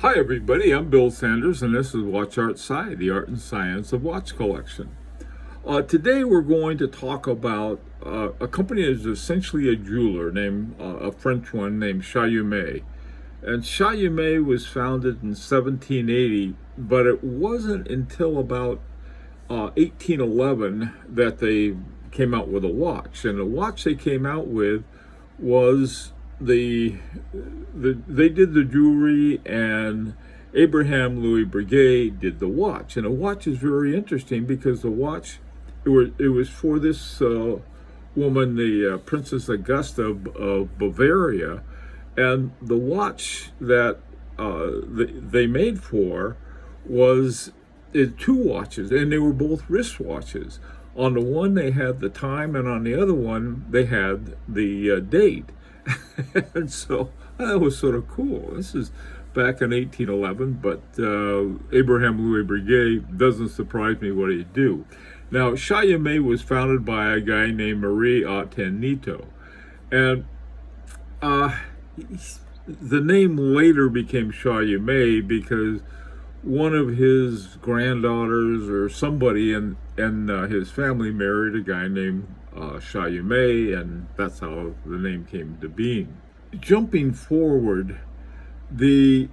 Hi everybody, I'm Bill Sanders and this is Watch Art Sci, the art and science of watch collection. Today we're going to talk about a company that is essentially a jeweler named, a French one named Chaumet. And Chaumet was founded in 1780, but it wasn't until about 1811 that they came out with a watch. And the watch they came out with was they did the jewelry, and Abraham Louis Breguet did the watch. And the watch is very interesting because the watch it was for this woman, the Princess Augusta of Bavaria, and the watch that they made for was two watches, and they were both wristwatches. On the one they had the time, and on the other one they had the date. And so that was sort of cool. This is back in 1811, but Abraham Louis Breguet doesn't surprise me what he'd do. Now, Chaumet was founded by a guy named Marie Ottanito, and the name later became Chaumet because one of his granddaughters or somebody in his family married a guy named Chaumet, and that's how the name came to being. Jumping forward, the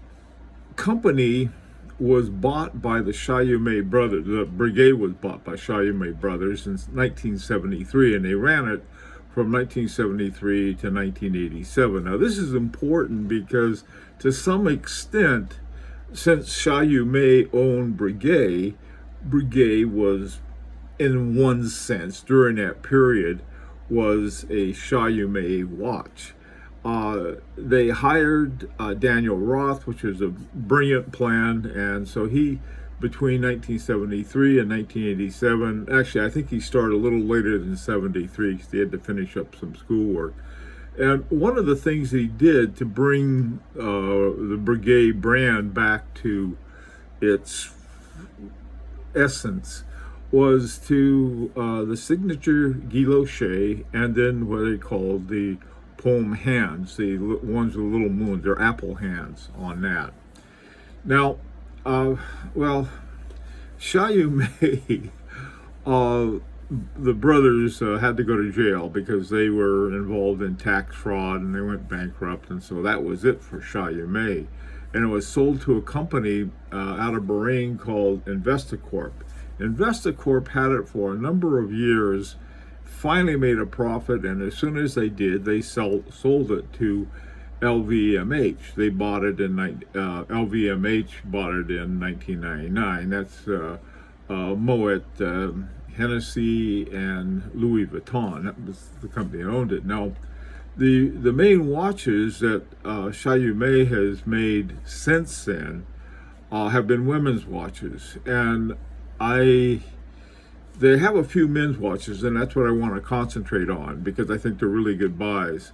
company was bought by the Chaumet brothers. The Breguet was bought by Chaumet brothers in 1973, and they ran it from 1973 to 1987. Now, this is important because to some extent, since Chaumet owned Breguet, Breguet was, in one sense, during that period, was a Chaumet watch. They hired Daniel Roth, which was a brilliant plan, and so he, between 1973 and 1987, actually I think he started a little later than 73 because he had to finish up some schoolwork. And one of the things he did to bring the Breguet brand back to its essence was to the signature guilloche, and then what they called the palm hands, the ones with little moons, they're apple hands on that. Now, Chaumet, the brothers had to go to jail because they were involved in tax fraud and they went bankrupt, and so that was it for Chaumet. And it was sold to a company out of Bahrain called Investacorp. Investacorp had it for a number of years, finally made a profit, and as soon as they did, they sold it to LVMH. They bought it in LVMH bought it in 1999. That's Moet, Hennessy, and Louis Vuitton. That was the company that owned it. Now, the main watches that Chaumet has made since then have been women's watches, and they have a few men's watches, and that's what I want to concentrate on because I think they're really good buys.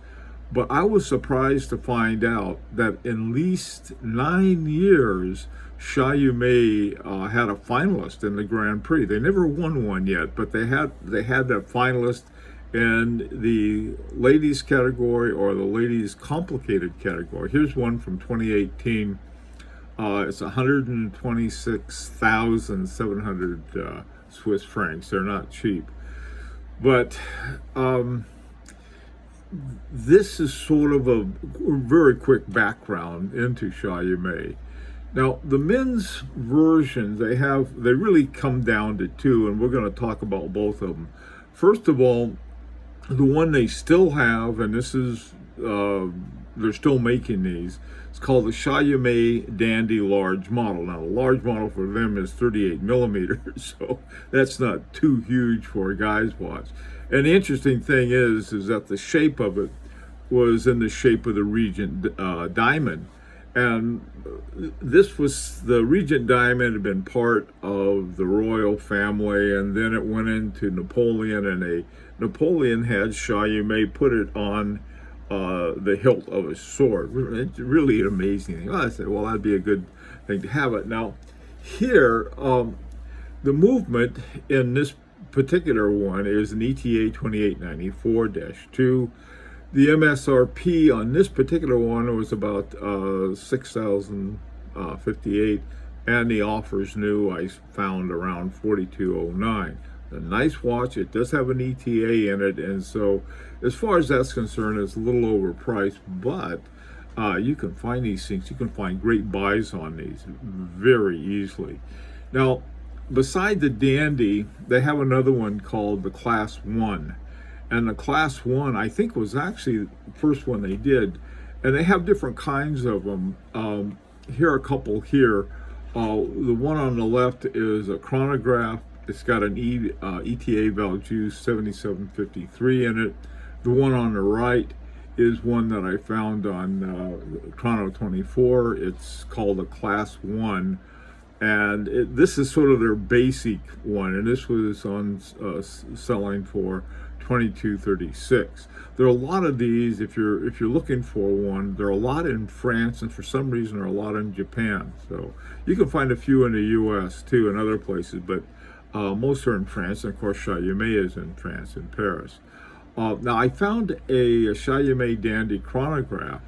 But I was surprised to find out that in at least 9 years, Chaumet had a finalist in the Grand Prix. They never won one yet, but they had that finalist in the ladies category or the ladies complicated category. Here's one from 2018. It's 126,700 Swiss francs. They're not cheap, but this is sort of a very quick background into Chaumet. Now, the men's versions, they really come down to two, and we're going to talk about both of them. First of all, the one they still have, and this is they're still making these. It's called the Chaumet Dandy Large Model. Now, the large model for them is 38 millimeters, so that's not too huge for a guy's watch. And the interesting thing is that the shape of it was in the shape of the Regent diamond. And the Regent diamond had been part of the royal family, and then it went into Napoleon, and Napoleon had Chaumet put it on the hilt of his sword. It's really an amazing thing. Well, I said, well, that'd be a good thing to have it. Now, here, the movement in this particular one is an ETA 2894-2. The MSRP on this particular one was about $6,000 58, and the offers new I found around 4209. A nice watch. It does have an ETA in it, and so as far as that's concerned, it's a little overpriced, but you can find these things. You can find great buys on these very easily. Now, beside the Dandy, they have another one called the Class 1. And the Class 1, I think, was actually the first one they did. And they have different kinds of them. Here are a couple here. The one on the left is a chronograph. It's got an ETA value 7753 in it. The one on the right is one that I found on Chrono 24. It's called a Class 1. And this is sort of their basic one. And this was on selling for $22.36. There are a lot of these. If you're looking for one, there are a lot in France, and for some reason there are a lot in Japan. So you can find a few in the U.S. too, and other places, but most are in France. And of course, Chaumet is in France, in Paris. Now I found a Chaumet Dandy chronograph,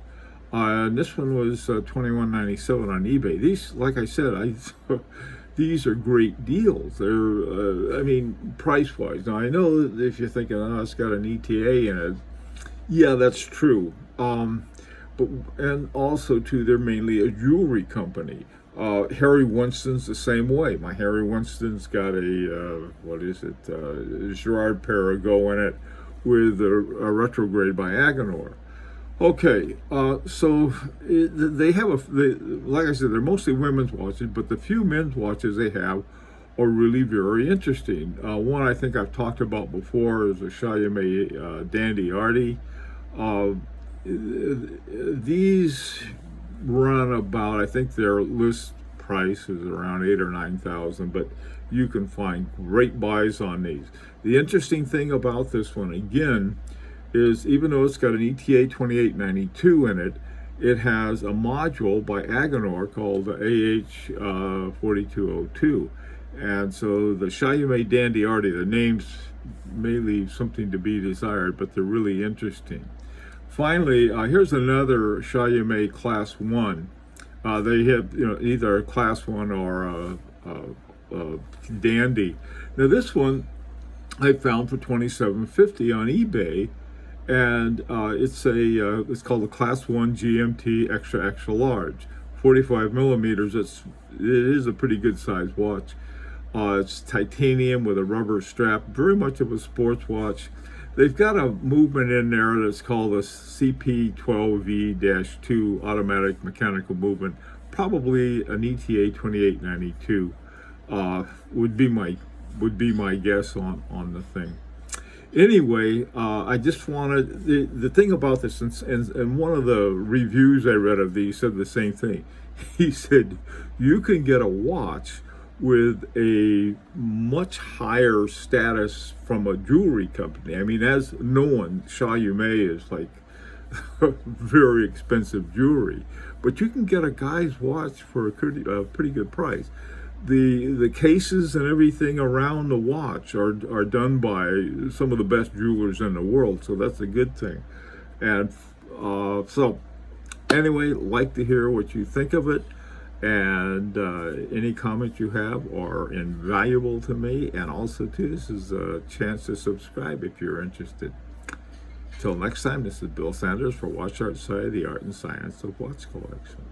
and this one was $21.97 on eBay. These, like I said, these are great deals. They're, I mean, price-wise. Now, I know that if you're thinking, oh, it's got an ETA in it, yeah, that's true. And also, too, they're mainly a jewelry company. Harry Winston's the same way. My Harry Winston's got a, Gerard Perregaux in it with a retrograde by Agenor. Okay, so they have like I said, they're mostly women's watches, but the few men's watches they have are really very interesting. One I think I've talked about before is a Chaumet Dandy Arty. These run about, I think their list price is around $8,000 or $9,000, but you can find great buys on these. The interesting thing about this one, again, is even though it's got an ETA 2892 in it, it has a module by Agenor called the AH4202. And so the Chaumet Dandy Arty, the names may leave something to be desired, but they're really interesting. Finally, here's another Chaumet Class 1. They have, either a Class 1 or a Dandy. Now this one I found for $27.50 on eBay. And it's called the Class 1 GMT Extra Large, 45 millimeters. It is a pretty good size watch. It's titanium with a rubber strap, very much of a sports watch. They've got a movement in there that's called a CP12V-2 automatic mechanical movement, probably an ETA 2892 would be my guess on the thing. Anyway, I just wanted, the thing about this, and one of the reviews I read of these said the same thing. He said, you can get a watch with a much higher status from a jewelry company. I mean, as known, Chaumet is like very expensive jewelry, but you can get a guy's watch for a pretty good price. The cases and everything around the watch are done by some of the best jewelers in the world, so that's a good thing. And so anyway, like to hear what you think of it, and any comments you have are invaluable to me. And also too, this is a chance to subscribe if you're interested. Till next time, this is Bill Sanders for Watch Art Society, the Art and Science of Watch Collection.